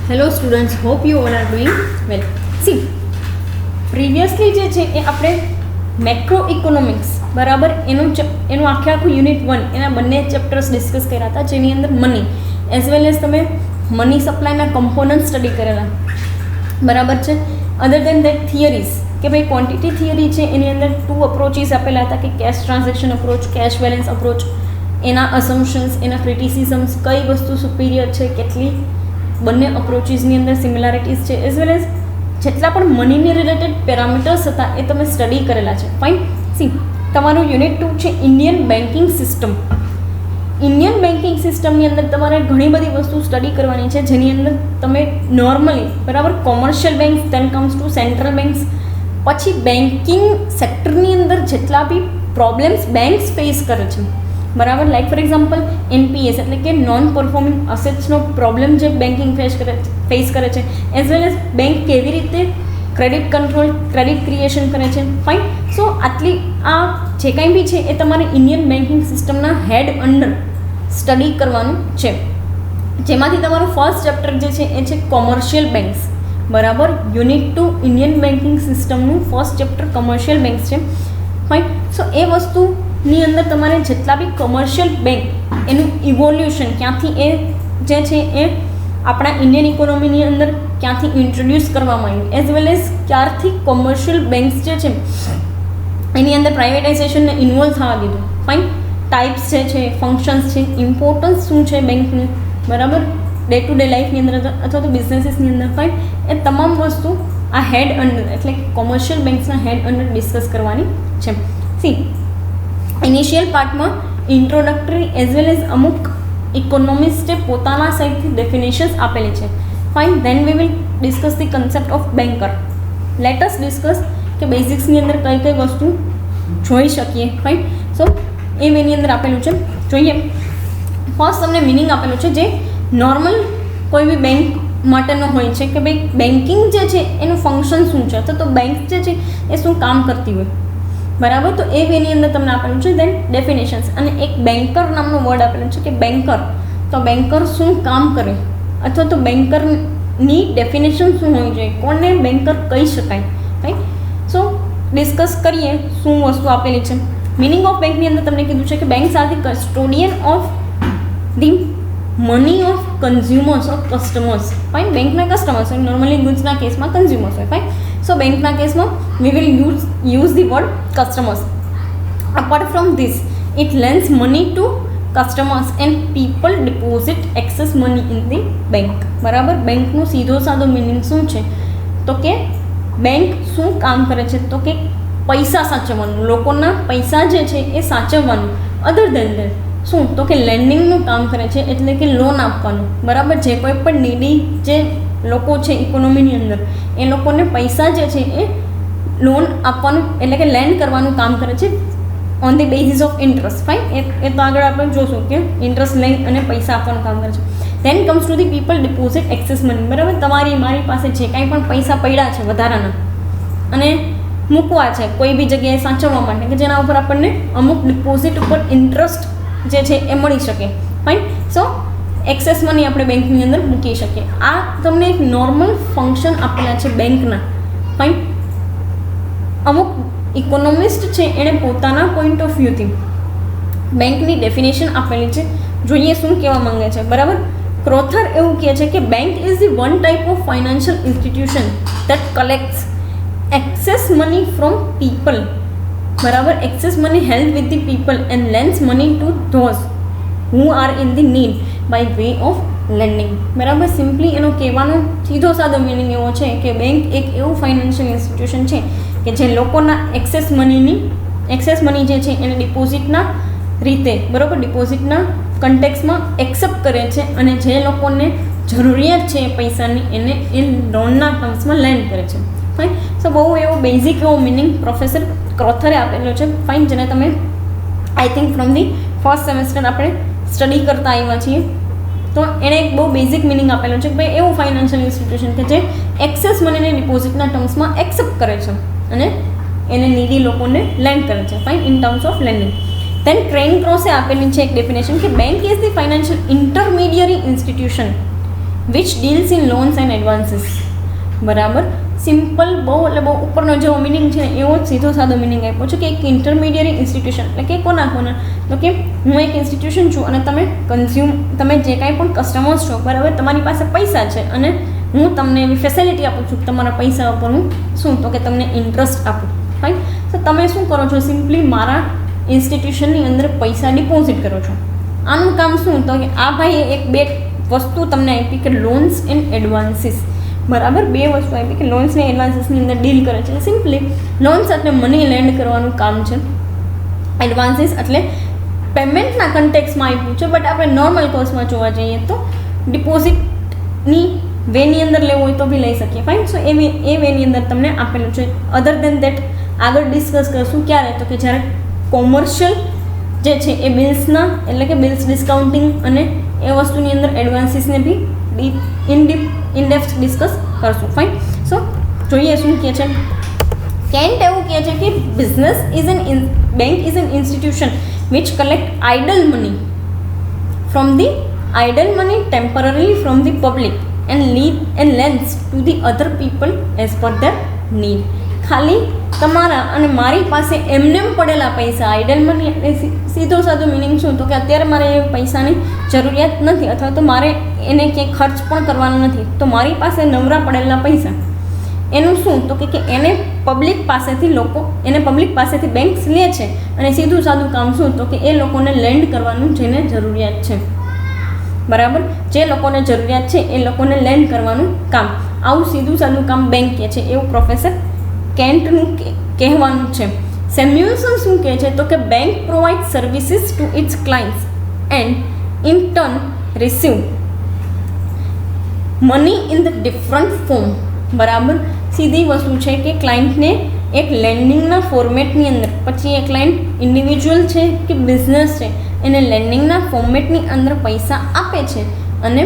Hello students, hope you all are doing well. C previously જે છે એ આપણે macro economics બરાબર એનું આખું યુનિટ 1 એના બંને ચેપ્ટર્સ ડિસ્કસ કર્યા હતા, જેની અંદર મની એઝ વેલ એઝ તમે મની સપ્લાયના કમ્પોનન્ટ સ્ટડી કરેલા બરાબર છે. અધર દેન દેટ થિયરીઝ કે ભાઈ ક્વોન્ટિટી થિયરી છે એની અંદર 2 અપ્રોચીસ આપેલા હતા કે cash transaction approach, cash balance approach, એના અસમ્પશન્સ, એના ક્રિટિસિઝમ્સ, કઈ વસ્તુ સુપિરિયર છે, કેટલી બંને અપ્રોચીસની અંદર સિમિલારિટીઝ છે, એઝ વેલ એઝ જેટલા પણ મનીની રિલેટેડ પેરામીટર્સ હતા એ તમે સ્ટડી કરેલા છે. ફાઇન. સી તમારું યુનિટ 2 છે Indian banking system. Indian banking સિસ્ટમની અંદર તમારે ઘણી બધી વસ્તુ સ્ટડી કરવાની છે, જેની અંદર તમે નોર્મલી બરાબર commercial banks, then comes to central banks, પછી બેન્કિંગ સેક્ટરની અંદર જેટલા બી પ્રોબ્લેમ્સ બેંક્સ ફેસ કરે છે બરાબર, લાઈક ફોર એક્ઝામ્પલ એનપીએસ એટલે કે નોન પરફોર્મિંગ અસેટ્સનો પ્રોબ્લેમ જે બેન્કિંગ ફેસ કરે છે, એઝ વેલ એઝ બેંક કેવી રીતે ક્રેડિટ કંટ્રોલ, ક્રેડિટ ક્રિએશન કરે છે. ફાઇન. સો આટલી આ જે કાંઈ બી છે એ તમારે ઇન્ડિયન બેન્કિંગ સિસ્ટમના હેડ અંડર સ્ટડી કરવાનું છે, જેમાંથી તમારું ફર્સ્ટ ચેપ્ટર જે છે એ છે કોમર્શિયલ બેંક્સ બરાબર. યુનિટ 2 ઇન્ડિયન બેન્કિંગ સિસ્ટમનું ફર્સ્ટ ચેપ્ટર કોમર્શિયલ બેંક્સ છે. ફાઇન. સો એ વસ્તુની અંદર તમારે જેટલા બી કોમર્શિયલ બેંક એનું ઇવોલ્યુશન ક્યાંથી એ જે છે એ આપણા ઇન્ડિયન ઇકોનોમીની અંદર ક્યાંથી ઇન્ટ્રોડ્યુસ કરવામાં આવ્યું, એઝ વેલ એઝ ક્યારથી કોમર્શિયલ બેંક્સ જે છે એની અંદર પ્રાઇવેટાઇઝેશનને ઇન્વોલ્વ થવા દીધું. ફાઇન. ટાઈપ્સ જે છે, ફંક્શન્સ છે, ઇમ્પોર્ટન્સ શું છે બેંકનું બરાબર ડે ટુ ડે લાઈફની અંદર અથવા તો બિઝનેસીસની અંદર. ફાઇન. એ તમામ વસ્તુ આ હેડ અંડર એટલે કે કોમર્શિયલ બેંક્સના હેડ અંડર ડિસ્કસ કરવાની છે. સી ઇનિશિયલ પાર્ટમાં ઇન્ટ્રોડક્ટરી એઝ વેલ એઝ અમુક ઇકોનોમિસ્ટે પોતાના સાઇડથી ડેફિનેશન્સ આપેલી છે. Fine. Then we will discuss the concept of banker. Let us discuss કે બેઝિક્સની અંદર કઈ કઈ વસ્તુ જોઈ શકીએ. ફાઇન. સો એ એની અંદર આપેલું છે, જોઈએ. ફર્સ્ટ તમને મિનિંગ આપેલું છે જે નોર્મલ કોઈ બી બેંક માટેનો હોય છે કે ભાઈ બેન્કિંગ જે છે એનું ફંક્શન શું છે, અથવા તો બેંક જે છે એ શું કામ કરતી હોય બરાબર. તો એ વેની અંદર તમને આપેલું છે. દેન ડેફિનેશન્સ અને એક બેન્કર નામનો વર્ડ આપેલું છે કે બેન્કર. તો બેન્કર શું કામ કરે અથવા તો બેન્કરની ડેફિનેશન શું હોવી જોઈએ, કોને બેન્કર કહી શકાય. રાઈટ. સો ડિસ્કસ કરીએ શું વસ્તુ આપેલી છે. મિનિંગ ઓફ બેંકની અંદર તમને કીધું છે કે banks are the custodian of the money of consumers of customers. Fine. બેંકના કસ્ટમર્સ હોય, નોર્મલી ગુડ્સના કેસમાં કન્ઝ્યુમર્સ હોય. ફાઇન. સો બેંકના કેસમાં we will use the word customers. Apart from this it lands money to customers and people deposit excess money in the bank બરાબર. બેંકનું સીધો સાદો મિનિંગ શું છે તો કે બેંક શું કામ કરે છે તો કે પૈસા સાચવવાનું, લોકોના પૈસા જે છે એ સાચવવાનું. અધર દેન દેટ શું તો કે લેન્ડિંગનું કામ કરે છે, એટલે કે લોન આપવાનું બરાબર. જે કોઈ પણ નીડી જે લોકો છે ઇકોનોમીની અંદર એ લોકોને પૈસા જે છે એ લોન આપવાનું એટલે કે લેન્ડ કરવાનું કામ કરે છે on the basis of interest. Fine. એ તો આગળ આપણે જોશું કે ઇન્ટરેસ્ટ લઈ અને પૈસા આપવાનું કામ કરે છે. Then comes to the people deposit excess money બરાબર. તમારી મારી પાસે જે કાંઈ પણ પૈસા પડ્યા છે વધારાના અને મૂકવા છે કોઈ બી જગ્યાએ સાચવવા માટે કે જેના ઉપર આપણને અમુક ડિપોઝિટ ઉપર ઇન્ટરેસ્ટ જે છે એ મળી શકે. ફાઇન. સો એક્સેસ મની આપણે બેંકની અંદર મૂકી શકીએ. આ તમને એક નોર્મલ ફંક્શન આપેલા છે બેંકના. ફાઇન. અમુક ઇકોનોમિસ્ટ છે એણે પોતાના પોઈન્ટ ઓફ વ્યૂથી બેંકની ડેફિનેશન આપેલી છે, જોઈએ શું કહેવા માંગે છે બરાબર. ક્રોથર એવું કહે છે કે bank is the one type of financial institution that કલેક્ટ્સ excess money from people બરાબર. excess money held with the people and lends money to those who are in the need by way of lending બરાબર. Simply એનો કહેવાનો સીધો સાદો meaning એવો છે કે bank એક એવું ફાઇનાન્શિયલ ઇન્સ્ટિટ્યુશન છે કે જે લોકોના એક્સેસ મની જે છે એને ડિપોઝિટના રીતે બરાબર ડિપોઝિટના કન્ટેક્સમાં એક્સેપ્ટ કરે છે અને જે લોકોને જરૂરિયાત છે પૈસાની એને એ લોનના ટર્મ્સમાં લેન્ડ કરે છે. ફાઇન. સો બહુ એવો બેઝિક એવો મિનિંગ પ્રોફેસર ક્રોથરે આપેલો છે. ફાઇન. જેને તમે I think from the first semester આપણે સ્ટડી કરતા આવ્યા છીએ. તો એણે એક બહુ બેઝિક મિનિંગ આપેલો છે કે ભાઈ એવું ફાઇનાન્શિયલ ઇન્સ્ટિટ્યુશન કે જે એક્સેસ મનીને ડિપોઝિટના ટર્મ્સમાં એક્સેપ્ટ કરે છે અને એને નીડી લોકોને લેન્ડ કરે છે. Fine. In terms of lending. Then ક્રેન ક્રોસે આપેલી છે એક ડેફિનેશન કે bank is the financial intermediary institution which deals in loans and advances. બરાબર, સિમ્પલ બહુ એટલે બહુ ઉપરનો જેવો મિનિંગ છે ને એવો જ સીધો સાદો મિનિંગ આપ્યો છે કે એક ઇન્ટરમીડિયરી ઇન્સ્ટિટ્યુશન એટલે કે કોના તો કે હું એક ઇન્સ્ટિટ્યુશન છું અને તમે જે કાંઈ પણ કસ્ટમર્સ છો, બરાબર, તમારી પાસે પૈસા છે અને હું તમને એવી ફેસિલિટી આપું છું તમારા પૈસા ઉપર હું શું તો કે તમને ઇન્ટરેસ્ટ આપું. ફાઇન. તો તમે શું કરો છો, સિમ્પલી મારા ઇન્સ્ટિટ્યુશનની અંદર પૈસા ડિપોઝિટ કરો છો. આનું કામ શું તો કે આ ભાઈએ એક બે વસ્તુ તમને આપી કે લોન્સ એન્ડ એડવાન્સીસ. બરાબર, બે વસ્તુ આપી કે લોન્સ ને એડવાન્સીસની અંદર ડીલ કરે છે. સિમ્પલી લોન્સ એટલે મની લેન્ડ કરવાનું કામ છે, એડવાન્સીસ એટલે પેમેન્ટના કન્ટેક્સમાં આપ્યું છે, બટ આપણે નોર્મલ કોર્સમાં જોવા જઈએ તો ડિપોઝિટની વેની અંદર લેવું હોય તો બી લઈ શકીએ. ફાઇન. સો એ વેની અંદર તમને આપેલું છે. અધર દેન દેટ આગળ ડિસ્કસ કરશું ક્યારે તો કે જ્યારે કોમર્શિયલ જે છે એ બિલ્સના એટલે કે બિલ્સ ડિસ્કાઉન્ટિંગ અને એ વસ્તુની અંદર એડવાન્સીસને બી ઇનડેપ્થ ડિસ્કસ કરશું. ફાઇન. સો જોઈએ શું કહે છે. કેન્ટ એવું કહે છે કે business bank is an institution which collect idle money from the temporarily from the public and lends to the other people as per their need. ખાલી તમારા અને મારી પાસે એમનેમ પડેલા પૈસા, આઇડલ મની એટલે સીધો સાદો મિનિંગ શું તો કે અત્યારે મારે એ પૈસાની જરૂરિયાત નથી અથવા તો મારે એને ક્યાંય ખર્ચ પણ કરવાનો નથી, તો મારી પાસે નવરા પડેલા પૈસા એનું શું તો કે એને પબ્લિક પાસેથી બેંક્સ લે છે અને સીધું સાદું કામ શું તો કે એ લોકોને લેન્ડ કરવાનું જેને જરૂરિયાત છે. બરાબર, જે લોકોને જરૂરિયાત છે એ લોકોને લેન્ડ કરવાનું કામ. આવું સીધું સાદું કામ બેંક કહે છે એવું પ્રોફેસર કેન્ટનું કહેવાનું છે. સેમ્યુઅલ્સન શું કહે છે તો કે bank provide services to its clients and in turn receive money in the different form. બરાબર, સીધી વસ્તુ છે કે ક્લાયન્ટને એક લેન્ડિંગના ફોર્મેટની અંદર, પછી એ ક્લાયન્ટ ઇન્ડિવિજ્યુઅલ છે કે બિઝનેસ છે, એને લેન્ડિંગના ફોર્મેટની અંદર પૈસા આપે છે અને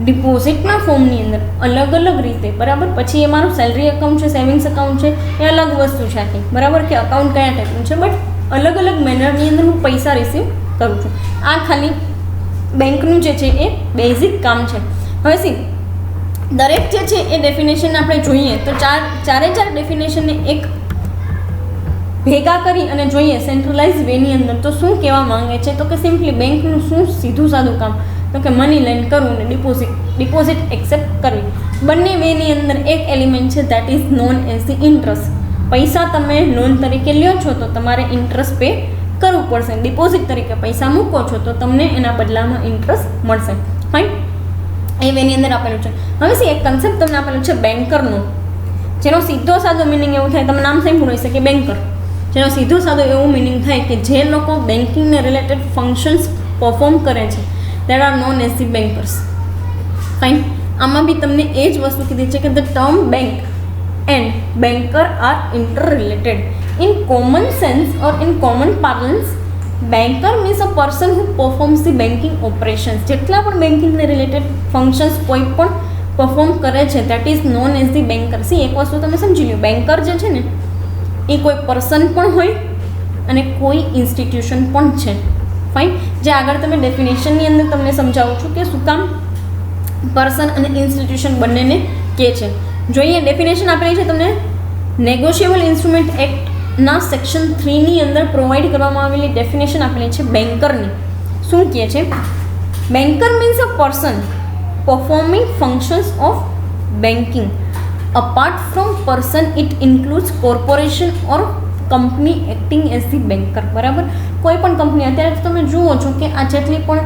ડિપોઝિટના ફોર્મની અંદર અલગ અલગ રીતે. બરાબર, પછી એ મારું સેલરી એકાઉન્ટ છે, સેવિંગ્સ એકાઉન્ટ છે, એ અલગ વસ્તુ છે આખી. બરાબર, કે અકાઉન્ટ કયા ટાઈપનું છે, બટ અલગ અલગ મેનરની અંદર હું પૈસા રિસીવ કરું છું. આ ખાલી બેંકનું જે છે એ બેઝિક કામ છે. હવે દરેક જે છે એ ડેફિનેશન આપણે જોઈએ તો ચારે ચાર ડેફિનેશનને એક ભેગા કરી અને જોઈએ સેન્ટ્રલાઇઝ વેની અંદર તો શું કહેવા માંગે છે તો કે સિમ્પલી બેંકનું શું સીધું સાદું કામ તો કે મની લેન્ડ કરવું અને ડિપોઝિટ એક્સેપ્ટ કરવી. બંને વેની અંદર એક એલિમેન્ટ છે that is known as the interest. પૈસા તમે લોન તરીકે લ્યો છો તો તમારે ઇન્ટરેસ્ટ પે કરવું પડશે. ડિપોઝિટ તરીકે પૈસા મૂકો છો તો તમને એના બદલામાં ઇન્ટરેસ્ટ મળશે. ફાઇન. એ વેની અંદર આપેલું છે. હવે એક કન્સેપ્ટ તમને આપેલું છે બેન્કરનો, જેનો સીધો સાદો મિનિંગ એવું થાય, તમે નામ સાંભળ્યું હશે કે બેન્કર, જેનો સીધો સાદો એવું મિનિંગ થાય કે જે લોકો બેન્કિંગને રિલેટેડ ફંક્શન્સ પરફોર્મ કરે છે that are known as the bankers. Fine. આમાં બી તમને એ જ વસ્તુ કીધી છે કે the term bank and banker are interrelated. In common sense or in common parlance banker means a person who performs the banking operations. જેટલા પણ બેન્કિંગને રિલેટેડ ફંક્શન્સ કોઈ પણ પરફોર્મ કરે છે that is known as the banker. એક વસ્તુ તમે સમજી લો, બેન્કર જે છે ને એ કોઈ પર્સન પણ હોય અને કોઈ ઇન્સ્ટિટ્યુશન પણ છે. ફાઇન. જે આગળ તમે ડેફિનેશનની અંદર તમને સમજાવું છું કે શું કામ પર્સન અને ઇન્સ્ટિટ્યુશન બંનેને કહે છે. જોઈએ ડેફિનેશન આપેલી છે તમને નેગોશિયેબલ ઇન્સ્ટ્રુમેન્ટ એક્ટના સેક્શન 3ની અંદર પ્રોવાઈડ કરવામાં આવેલી ડેફિનેશન આપેલી છે બેન્કરની. શું કહે છે? Banker means a person performing functions of banking. Apart from person, it includes corporation or company acting as the banker. બરાબર, કોઈ પણ કંપની અત્યારે તમે જુઓ છો કે આ જેટલી પણ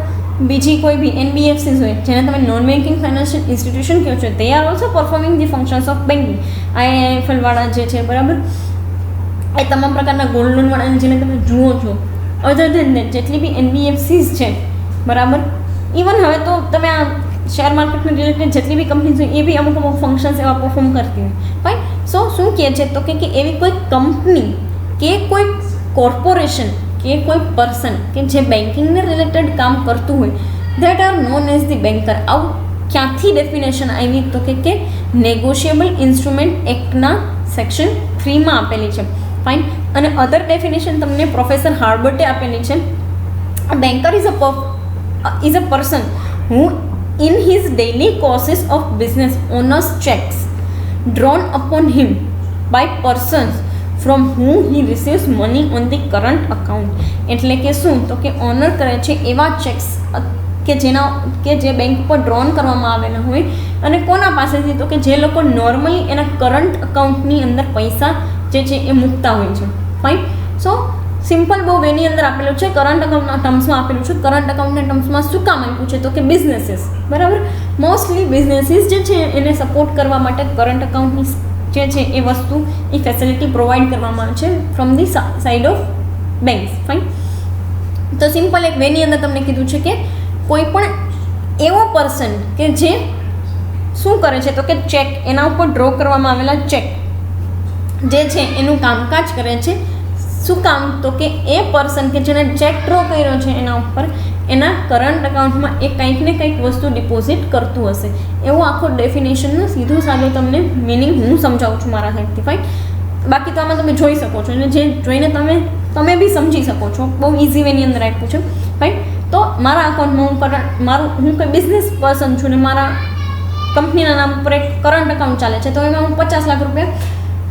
બીજી કોઈ બી NBFCs હોય જેને તમે નોન બેન્કિંગ ફાઇનાન્શિયલ ઇન્સ્ટિટ્યુશન કહો છો, they are also performing the functions of banking. IIFL વાળા જે છે, બરાબર, એ તમામ પ્રકારના ગોલ્ડ લોન વાળાને જેને તમે જુઓ છો, અધર ધેન દેટ જેટલી બી NBFCs છે, બરાબર, ઇવન હવે તો તમે આ શેર માર્કેટને રિલેટેડ જેટલી બી કંપની છે એ બી અમુક ફંક્શન્સ એવા પરફોર્મ કરતી હોય. ફાઇન. સો શું કહે છે તો કે એવી કોઈ કંપની કે કોઈ કોર્પોરેશન કે કોઈ પર્સન કે જે બેન્કિંગને રિલેટેડ કામ કરતું હોય that are known as the banker. આવું ક્યાંથી ડેફિનેશન આવી તો કે નેગોશિયેબલ ઇન્સ્ટ્રુમેન્ટ એક્ટના સેક્શન 3માં આપેલી છે. ફાઇન. અને અધર ડેફિનેશન તમને પ્રોફેસર હાર્બર્ટે આપેલી છે. Banker is a person who in his daily courses of business owners checks drawn upon him by persons from whom he receives money on the current account. એટલે કે શું તો કે ઓનર કરે છે એવા ચેક્સ કે જે બેંક ઉપર ડ્રોન કરવામાં આવેલા હોય અને કોના પાસેથી તો કે જે લોકો નોર્મલી એના કરંટ અકાઉન્ટની અંદર પૈસા જે છે એ મૂકતા હોય છે. ફાઇન. સો સિમ્પલ બહુ વેની અંદર આપેલું છે, કરંટ અકાઉન્ટના ટર્મ્સમાં આપેલું છે. કરંટ અકાઉન્ટના ટર્મ્સમાં શું કામ આપ્યું છે તો કે બિઝનેસીસ, બરાબર. મોસ્ટલી બિઝનેસીસ જે છે એને સપોર્ટ કરવા માટે કરંટ અકાઉન્ટની જે છે એ વસ્તુ એ ફેસિલિટી પ્રોવાઈડ કરવામાં આવે છે from the side of banks. Fine. તો સિમ્પલ એક વેની અંદર તમને કીધું છે કે કોઈ પણ એવો પર્સન કે જે શું કરે છે તો કે ચેક, એના ઉપર ડ્રો કરવામાં આવેલા ચેક જે છે એનું કામકાજ કરે છે. શું કામ તો કે એ પર્સન કે જેને ચેક ડ્રો કર્યો છે એના ઉપર એના કરંટ અકાઉન્ટમાં એ કંઈક ને કંઈક વસ્તુ ડિપોઝિટ કરતું હશે. એવો આખો ડેફિનેશનનો સીધો સાદો તમને મિનિંગ હું સમજાવું છું મારા સાઈડથી. ફાઇન. બાકી તો આમાં તમે જોઈ શકો છો અને જે જોઈને તમે બી સમજી શકો છો. બહુ ઇઝી વેની અંદર આપ્યું છે. ફાઇન. તો મારા અકાઉન્ટમાં હું કોઈ બિઝનેસ પર્સન છું ને મારા કંપનીના નામ ઉપર એક કરંટ અકાઉન્ટ ચાલે છે, તો એમાં હું 50 લાખ રૂપિયા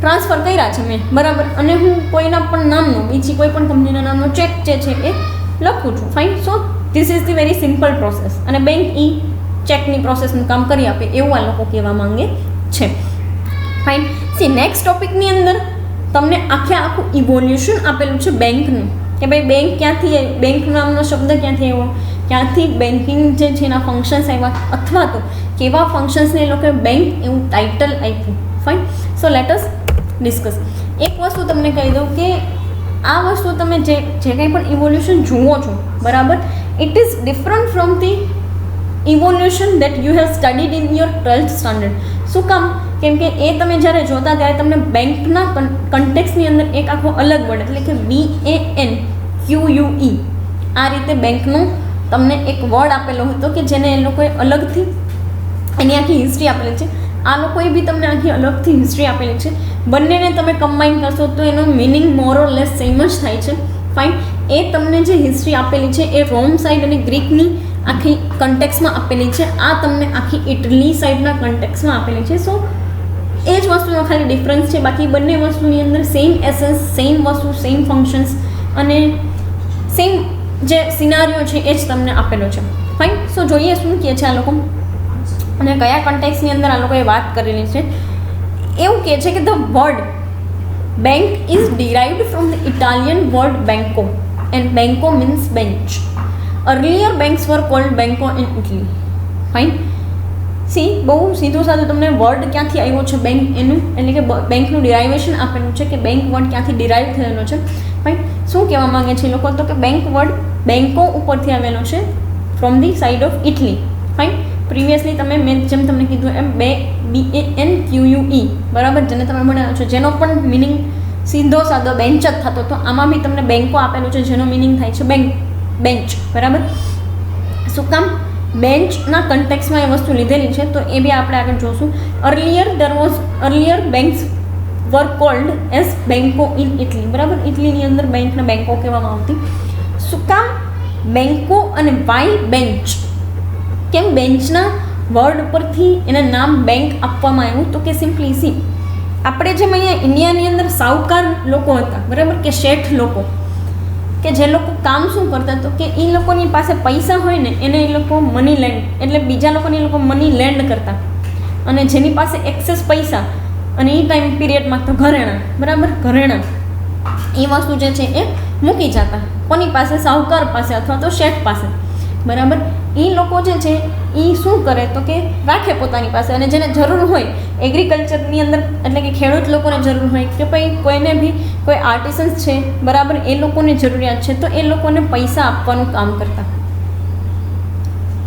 ટ્રાન્સફર કર્યા છે મેં, બરાબર. અને હું કોઈના પણ નામનો, બીજી કોઈ પણ કંપનીના નામનો ચેક જે છે એ લખું છું. Fine. So this is the very simple process અને બેંક ચેકની પ્રોસેસનું કામ કરી આપે એવું આ લોકો કહેવા માંગે છે. ફાઇન. સી નેક્સ્ટ ટોપિકની અંદર તમને આખું ઇવોલ્યુશન આપેલું છે બેંકનું, કે ભાઈ બેંક ક્યાંથી, બેંક નામનો શબ્દ ક્યાંથી આવ્યો, ક્યાંથી બેન્કિંગ જે છે એના ફંક્શન્સ આવ્યા, અથવા તો કેવા ફંક્શન્સને એ લોકોએ બેંક એવું ટાઇટલ આપ્યું. Fine. So let us discuss. એક વસ્તુ તમને કહી દઉં કે આ વસ્તુ તમે જે કંઈ પણ ઇવોલ્યુશન જુઓ છો, બરાબર, it is different from the evolution that you have studied in your 12th standard. શું કામ? કેમ કે એ તમે જ્યારે જોતા ત્યારે તમને બેંકના કન્ટેક્સની અંદર એક આખો અલગ વર્ડ એટલે કે BANQUE આ રીતે બેંકનો તમને એક વર્ડ આપેલો હતો કે જેને એ લોકોએ અલગથી એની આખી હિસ્ટ્રી આપેલી છે. આ લોકોએ બી તમને આખી અલગથી હિસ્ટ્રી આપેલી છે. બંનેને તમે કમ્બાઈન કરશો તો એનો મિનિંગ મોર ઓર લેસ સેમ જ થાય છે. ફાઇન. એ તમને જે હિસ્ટ્રી આપેલી છે એ રોમ સાઇડ અને ગ્રીકની આખી કન્ટેક્સમાં આપેલી છે. આ તમને આખી ઇટલી સાઇડના કન્ટેક્સમાં આપેલી છે. સો એ જ વસ્તુનો ખાલી ડિફરન્સ છે. બાકી બંને વસ્તુની અંદર સેમ એસેન્સ, સેમ વસ્તુ, સેમ ફંક્શન્સ અને સેમ જે સિનારીઓ છે એ જ તમને આપેલો છે. ફાઇન. સો જોઈએ શું કહે છે આ લોકો અને કયા કન્ટેક્સની અંદર આ લોકોએ વાત કરેલી છે. એવું કહે છે કે the word bank is derived from the Italian word બેંકો એન્ડ બેંકો મીન્સ બેન્ચ. અર્લિયર બેંક્સ વર કોલ્ડ બેંકો ઇન ઇટલી. ફાઇન. સી બહુ સીધું સાધું તમને વર્ડ ક્યાંથી આવ્યો છે બેંક એનું એટલે કે બેંકનું ડિરાઇવેશન આપેલું છે કે બેંક વર્ડ ક્યાંથી ડિરાઇવ થયેલો છે. ફાઇન. શું કહેવા માંગે છે એ લોકો તો કે બેંક વર્ડ બેંકો ઉપરથી આવેલો છે from the side of Italy. Fine. Previously મેં જેમ તમને કીધું એમ BANQUE બરાબર, જેને તમે ભણ્યા છો, જેનો પણ મિનિંગ સીધો સાદો બેન્ચ જ થતો હતો. આમાં બી તમને બેંકો આપેલું છે જેનો મિનિંગ થાય છે બેન્ચ, બરાબર. શું કામ? બેન્ચના કન્ટેક્સમાં એ વસ્તુ લીધેલી છે તો એ બી આપણે આગળ જોશું. અર્લિયર બેંક્સ વર કોલ્ડ એઝ બેંકો ઇન ઇટલી, બરાબર. ઇટલીની અંદર બેંકને બેંકો કહેવામાં આવતી. શું કામ બેંકો અને વાય બેન્ચ? કેમ બેન્ચના વર્ડ ઉપરથી એના નામ બેંક આપવામાં આવ્યું તો કે સિમ્પલી સી આપણે જેમ અહીંયા ઇન્ડિયાની અંદર સાહુકાર લોકો હતા, બરાબર, કે શેઠ લોકો, કે જે લોકો કામ શું કરતા તો કે એ લોકોની પાસે પૈસા હોય ને એને એ લોકો મની લેન્ડ એટલે બીજા લોકોને એ લોકો મની લેન્ડ કરતા અને જેની પાસે એક્સેસ પૈસા અને એ ટાઈમ પીરિયડમાં તો ઘરેણાં, બરાબર, ઘરેણાં એ વસ્તુ જે છે એ મૂકી જતા કોની પાસે? સાહુકાર પાસે અથવા તો શેઠ પાસે, બરાબર. એ લોકો જે છે એ શું કરે તો કે રાખે પોતાની પાસે અને જેને જરૂર હોય એગ્રીકલ્ચરની અંદર એટલે કે ખેડૂત લોકોને જરૂર હોય કે ભાઈ કોઈને બી કોઈ આર્ટિસન્સ છે, બરાબર, એ લોકોને જરૂરિયાત છે તો એ લોકોને પૈસા આપવાનું કામ કરતા.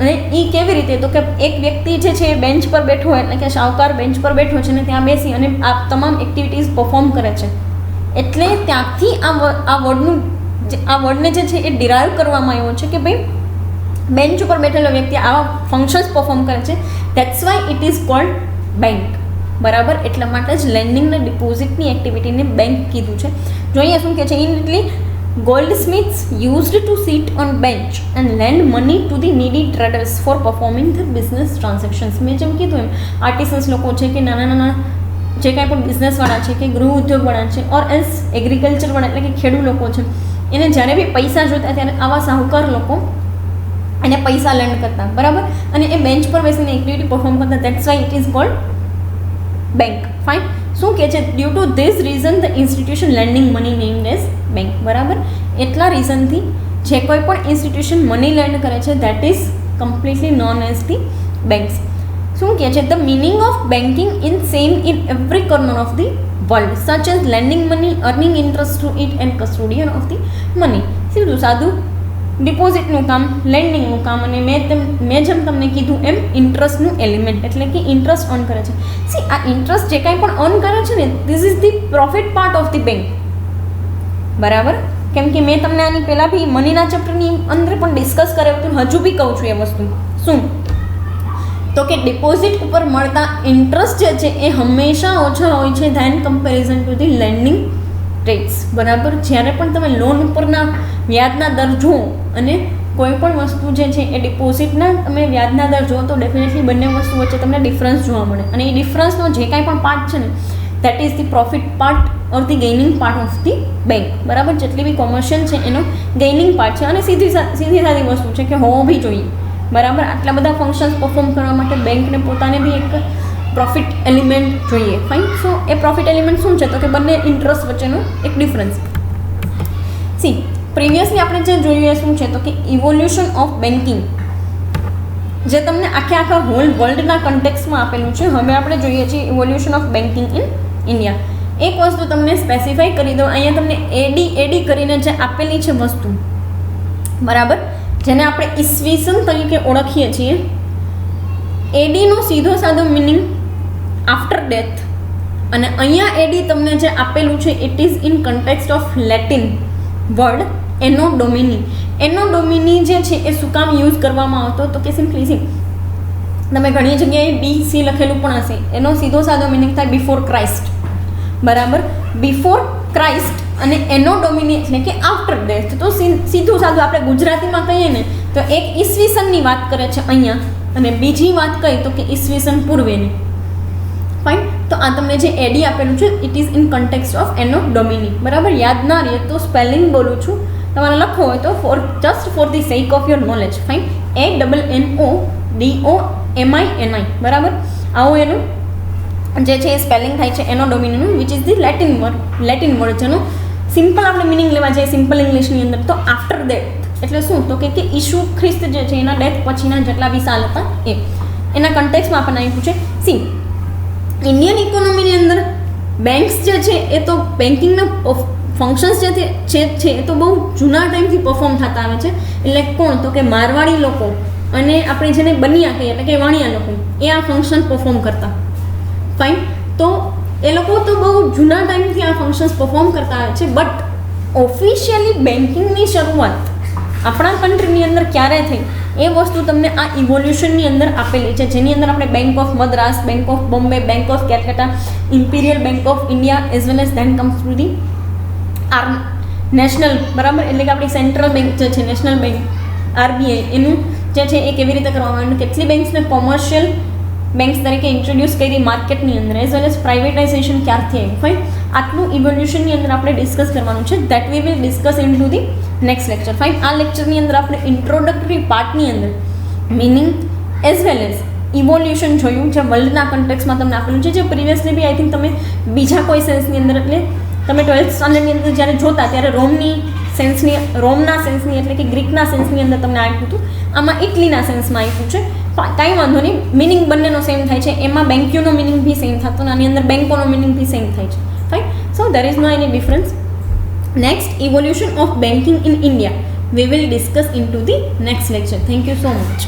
અને એ કેવી રીતે તો કે એક વ્યક્તિ જે છે એ બેન્ચ પર બેઠો હોય એટલે કે શાહુકાર બેન્ચ પર બેઠો છે ને ત્યાં બેસી અને આ તમામ એક્ટિવિટીઝ પરફોર્મ કરે છે. એટલે ત્યાંથી આ વર્ડને જે છે એ ડિરાઈવ કરવામાં આવ્યો છે કે ભાઈ બેન્ચ ઉપર બેઠેલો વ્યક્તિ આવા ફંક્શન્સ પરફોર્મ કરે છે. That's why it is called bank, બરાબર. એટલા માટે જ લેન્ડિંગ ને ડિપોઝિટની એક્ટિવિટીને બેંક કીધું છે. જોઈએ શું કહે છે. In Italy goldsmiths used to sit on bench and lend money to the needy traders for performing the business transactions. મેં જેમ કીધું એમ આર્ટિસન્સ લોકો છે કે નાના નાના જે કાંઈ પણ બિઝનેસવાળા છે કે ગૃહ ઉદ્યોગવાળા છે ઓર એલ્સ એગ્રીકલ્ચરવાળા એટલે કે ખેડૂત લોકો છે, એને જ્યારે બી પૈસા જોતા ત્યારે આવા સાહુકાર લોકો એને પૈસા લેન્ડ કરતા, બરાબર, અને એ બેન્ચ પર બેસીને એક્ટિવિટી પરફોર્મ કરતા. That's why it is called bank. Fine. શું કહે છે? Due to this reason the institution lending money named as bank. બરાબર, એટલા રીઝનથી જે કોઈ પણ ઇન્સ્ટિટ્યુશન મની લેન્ડ કરે છે that is completely known as the banks. શું કહે છે? The meaning of banking in same in every corner of the world such as lending money, earning interest to it and custodian of the money. સીધું સાદું ડિપોઝિટનું કામ, લેન્ડિંગનું કામ, અને મેં જેમ તમને કીધું એમ ઇન્ટરેસ્ટનું એલિમેન્ટ એટલે કે ઇન્ટરેસ્ટ અર્ન કરે છે. સી આ ઇન્ટરેસ્ટ જે કાંઈ પણ અર્ન કરે છે ને this is the profit part of the bank. બરાબર, કેમ કે મેં તમને આની પહેલાં બી મનીના ચેપ્ટરની અંદર પણ ડિસ્કસ કર્યું હતું, હજુ બી કહું છું એ વસ્તુ. શું તો કે ડિપોઝિટ ઉપર મળતા ઇન્ટરેસ્ટ જે છે એ હંમેશા ઓછા હોય છે than comparison to the lending rates. બરાબર, જ્યારે પણ તમે લોન ઉપરના વ્યાજના દર જુઓ અને કોઈ પણ વસ્તુ જે છે એ ડિપોઝિટના તમે વ્યાજના દર જુઓ તો ડેફિનેટલી બંને વસ્તુ વચ્ચે તમને ડિફરન્સ જોવા મળે, અને એ ડિફરન્સનો જે કાંઈ પણ પાર્ટ છે ને that is the profit part or the gaining part of the bank. બરાબર, જેટલી બી કોમર્શિયલ છે એનો ગેઇનિંગ પાર્ટ છે, અને સીધી સાદી વસ્તુ છે કે હોવો બી જોઈએ. બરાબર, આટલા બધા ફંક્શન્સ પરફોર્મ કરવા માટે બેંકને પોતાને બી એક પ્રોફિટ એલિમેન્ટ જોઈએ. ફાઇન. સો એ પ્રોફિટ એલિમેન્ટ શું છે? તો કે બંને ઇન્ટરેસ્ટ વચ્ચેનો એક ડિફરન્સ. સી પ્રીવિયસલી આપણે જે જોયું એ શું છે? તો કે ઇવોલ્યુશન ઓફ બેન્કિંગ, જે તમને આખા હોલ વર્લ્ડના કન્ટેક્સમાં આપેલું છે. હવે આપણે જોઈએ છીએ evolution of banking in India. એક વસ્તુ તમને સ્પેસિફાઈ કરી દો, અહીંયા તમને એડી કરીને જે આપેલી છે વસ્તુ, બરાબર, જેને આપણે ઈસવીસન તરીકે ઓળખીએ છીએ. એડીનો સીધો સાદો મિનિંગ આફ્ટર ડેથ, અને અહીંયા એડી તમને જે આપેલું છે it is in context of Latin word એનો ડોમિની. એનો ડોમિની જે છે એ શું કામ યુઝ કરવામાં આવતો? તો કે સિમ્પલી સી તમે ઘણી જગ્યાએ BC લખેલું પણ હશે, એનો સીધો સાદો મિનિંગ થાય બિફોર ક્રાઇસ્ટ. બરાબર, બિફોર ક્રાઇસ્ટ, અને એનો ડોમિની એટલે કે આફ્ટર ડેથ. તો સીધું સાદું આપણે ગુજરાતીમાં કહીએ ને તો એક ઈસવીસનની વાત કરે છે અહીંયા, અને બીજી વાત કહી તો કે ઈસવીસન પૂર્વેની. ફાઇન. તો આ તમને જે એડી આપેલું છે it is in context of એનો ડોમિની. બરાબર, યાદ ના રહે તો સ્પેલિંગ બોલું છું, તમારે લખવો હોય તો just for the sec of your knowledge. Fine. ANNODOMINI. બરાબર, આવું એનું જે છે એ સ્પેલિંગ થાય છે એનો ડોમિનીનું, which is the Latin word, જેનો સિમ્પલ આપણે મિનિંગ લેવા જઈએ સિમ્પલ ઇંગ્લિશની અંદર તો આફ્ટર ડેથ એટલે શું? તો કે ઈસુ ખ્રિસ્ત જે છે એના ડેથ પછીના જેટલા બી સાલ હતા એના કન્ટેક્સમાં આપણને આપ્યું છે. સી ઇન્ડિયન ઇકોનોમીની અંદર બેંક્સ જે છે એ તો બેન્કિંગના ફંક્શન્સ જે છે એ તો બહુ જૂના ટાઈમથી પરફોર્મ થતા આવે છે. એટલે કોણ? તો કે મારવાડી લોકો અને આપણે જેને બનિયા કહીએ એટલે કે વાણિયા લોકો, એ આ ફંક્શન પરફોર્મ કરતા. ફાઇન. તો એ લોકો તો બહુ જૂના ટાઈમથી આ ફંક્શન્સ પરફોર્મ કરતા આવે છે. બટ ઓફિશિયલી બેન્કિંગની શરૂઆત આપણા કન્ટ્રીની અંદર ક્યારે થઈ એ વસ્તુ તમને આ ઇવોલ્યુશનની અંદર આપેલી છે, જેની અંદર આપણે bank of Madras, bank of Bombay, bank of Calcutta, imperial bank of India as well as then comes to the national. બરાબર, એટલે કે આપણી સેન્ટ્રલ બેંક જે છે નેશનલ બેંક RBI, એનું જે છે એ કેવી રીતે કરવામાં આવ્યું, કેટલી બેંક્સને કોમર્શિયલ બેંક્સ તરીકે ઇન્ટ્રોડ્યુસ કરી માર્કેટની અંદર, એઝ વેલ એઝ પ્રાઇવેટાઇઝેશન ક્યારથી આવ્યું. ફાઇન. આટલું ઇવોલ્યુશનની અંદર આપણે ડિસ્કસ કરવાનું છે. That we will discuss in to the next lecture. Fine. આ લેક્ચરની અંદર આપણે ઇન્ટ્રોડક્ટરી પાર્ટની અંદર meaning as well as evolution જોયું, જે વર્લ્ડના કન્ટેક્સમાં તમને આપેલું છે, જે પ્રિવિયસલી બી આઈ થિંક તમે બીજા કોઈ સેન્સની અંદર એટલે તમે 12th સ્ટાન્ડર્ડની અંદર જ્યારે જોતા ત્યારે રોમના સેન્સની એટલે કે ગ્રીકના સેન્સની અંદર તમને આપ્યું હતું. આમાં ઇટલીના સેન્સમાં આપ્યું છે. કાંઈ વાંધો નહીં, મિનિંગ બંનેનો સેમ થાય છે. એમાં બેંક્યુનો મિનિંગ બી સેમ થતો અને આની અંદર બેંકોનો મિનિંગ બી સેમ થાય છે. Fine. So there is no any difference. Next, evolution of banking in India we will discuss into the next lecture. Thank you so much.